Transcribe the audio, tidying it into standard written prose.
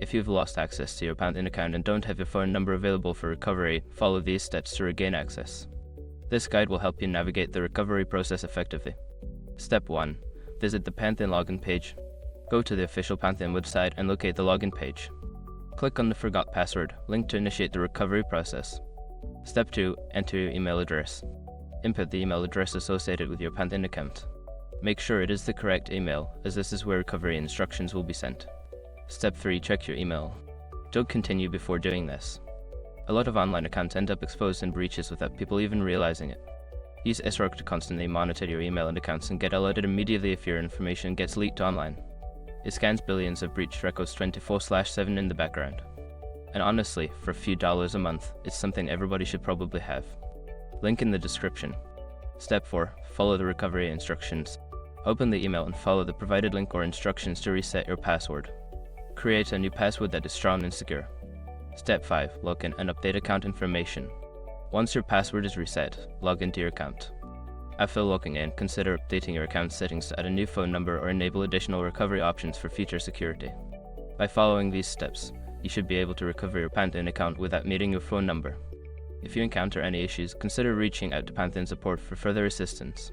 If you've lost access to your Pantheon account and don't have your phone number available for recovery, follow these steps to regain access. This guide will help you navigate the recovery process effectively. Step 1. Visit the Pantheon login page. Go to the official Pantheon website and locate the login page. Click on the Forgot Password link to initiate the recovery process. Step 2. Enter your email address. Input the email address associated with your Pantheon account. Make sure it is the correct email, as this is where recovery instructions will be sent. Step 3. Check your email. Don't continue before doing this. A lot of online accounts end up exposed in breaches without people even realizing it. Use SROC to constantly monitor your email and accounts and get alerted immediately if your information gets leaked online. It scans billions of breached records 24/7 in the background. And honestly, for a few dollars a month, it's something everybody should probably have. Link in the description. Step 4. Follow the recovery instructions. Open the email and follow the provided link or instructions to reset your password. Create a new password that is strong and secure. Step 5. Log in and update account information. Once your password is reset, log into your account. After logging in, consider updating your account settings to add a new phone number or enable additional recovery options for future security. By following these steps, you should be able to recover your Pantheon account without needing your phone number. If you encounter any issues, consider reaching out to Pantheon support for further assistance.